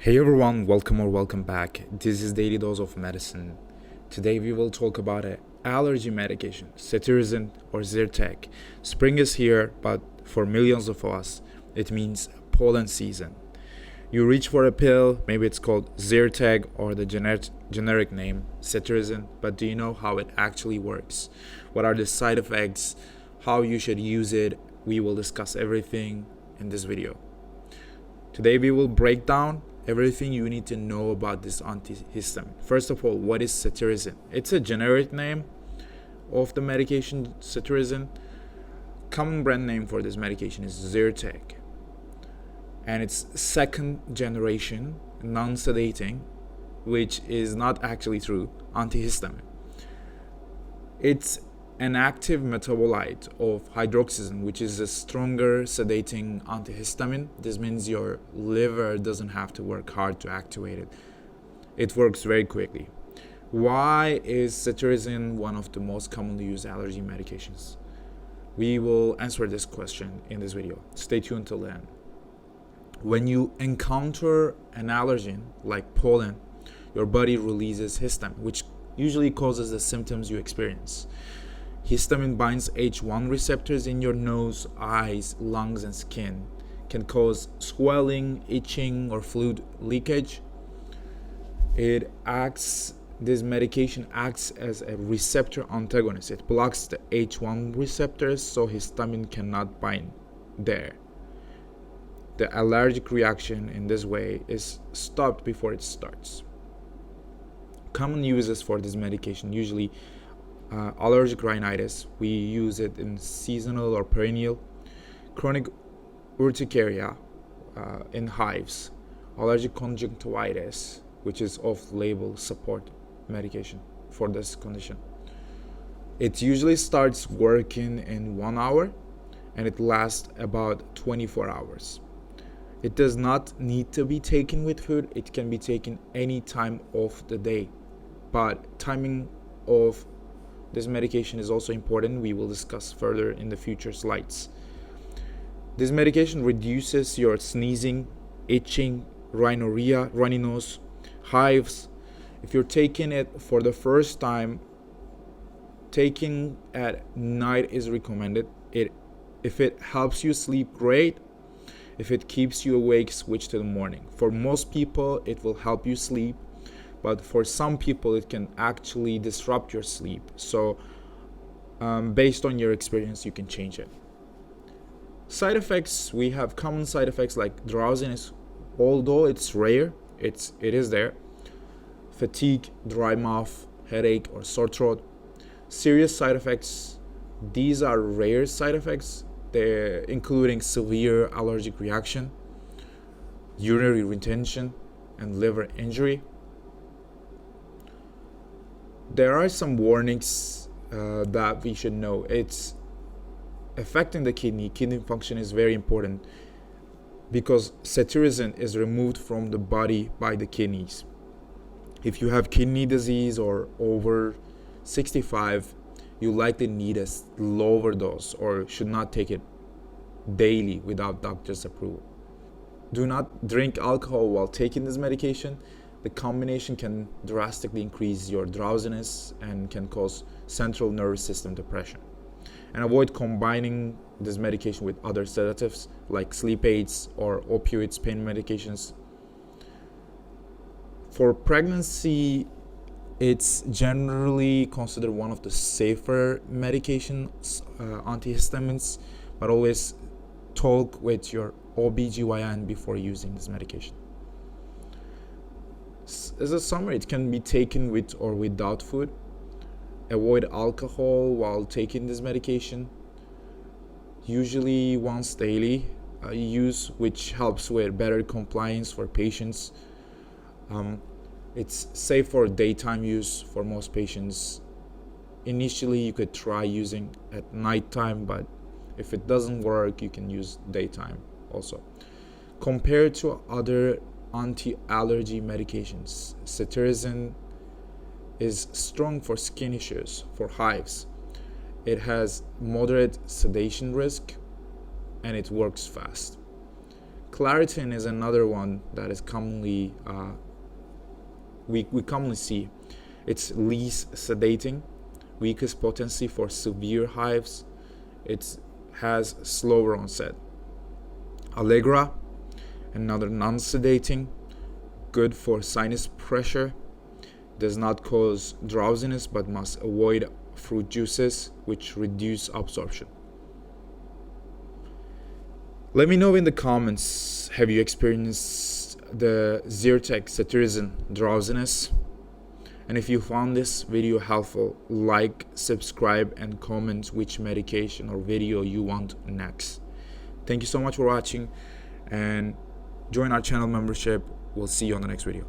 Hey everyone, welcome or welcome back. This is Daily Dose of Medicine. Today we will talk about an allergy medication, Cetirizine or Zyrtec. Spring is here, but for millions of us, it means pollen season. You reach for a pill, maybe it's called Zyrtec or the generic name, Cetirizine, but do you know how it actually works? What are the side effects? How you should use it? We will discuss everything in this video. Today we will break down everything you need to know about this antihistamine. First of all, what is Cetirizine? It's a generic name of the medication Cetirizine. Common brand name for this medication is Zyrtec. And it's second generation non-sedating, which is not actually true, antihistamine. It's an active metabolite of hydroxyzine, which is a stronger sedating antihistamine. This means your liver doesn't have to work hard to activate it. It works very quickly. Why is Cetirizine one of the most commonly used allergy medications? We will answer this question in this video. Stay tuned till the end. When you encounter an allergen like pollen, your body releases histamine, which usually causes the symptoms you experience. Histamine binds H1 receptors in your nose, eyes, lungs, and skin. Can cause swelling, itching, or fluid leakage. This medication acts as a receptor antagonist. It blocks the H1 receptors so histamine cannot bind there. The allergic reaction in this way is stopped before it starts. Common uses for this medication usually allergic rhinitis. We use it in seasonal or perennial. Chronic urticaria in hives. Allergic conjunctivitis, which is off-label support medication for this condition. It usually starts working in 1 hour and it lasts about 24 hours. It does not need to be taken with food. It can be taken any time of the day. But timing of this medication is also important. We will discuss further in the future slides. This medication reduces your sneezing, itching, rhinorrhea, runny nose, hives. If you're taking it for the first time, taking at night is recommended. If it helps you sleep, great. If it keeps you awake, switch to the morning. For most people, it will help you sleep. But for some people, it can actually disrupt your sleep. So based on your experience, you can change it. Side effects, we have common side effects like drowsiness. Although it's rare, it is there. Fatigue, dry mouth, headache, or sore throat. Serious side effects, these are rare side effects. They're including severe allergic reaction, urinary retention, and liver injury. There are some warnings that we should know. It's affecting the kidney. Kidney function is very important because Cetirizine is removed from the body by the kidneys. If you have kidney disease or over 65, you likely need a lower dose or should not take it daily without doctor's approval. Do not drink alcohol while taking this medication. The combination can drastically increase your drowsiness and can cause central nervous system depression. And avoid combining this medication with other sedatives like sleep aids or opioids, pain medications. For pregnancy, it's generally considered one of the safer medications, antihistamines, but always talk with your OB/GYN before using this medication. As a summary, it can be taken with or without food. Avoid alcohol while taking this medication. Usually once daily use, which helps with better compliance for patients. It's safe for daytime use for most patients. Initially, you could try using at nighttime, but if it doesn't work, you can use daytime also. Compared to other anti-allergy medications, Cetirizine is strong for skin issues, for hives. It has moderate sedation risk and it works fast. Claritin is another one that is commonly we commonly see. It's least sedating, weakest potency for severe hives. It has slower onset. Allegra, another non-sedating, good for sinus pressure, does not cause drowsiness but must avoid fruit juices which reduce absorption. Let me know in the comments, have you experienced the Zyrtec Cetirizine drowsiness? And if you found this video helpful, like, subscribe, and comment which medication or video you want next. Thank you so much for watching, and join our channel membership. We'll see you on the next video.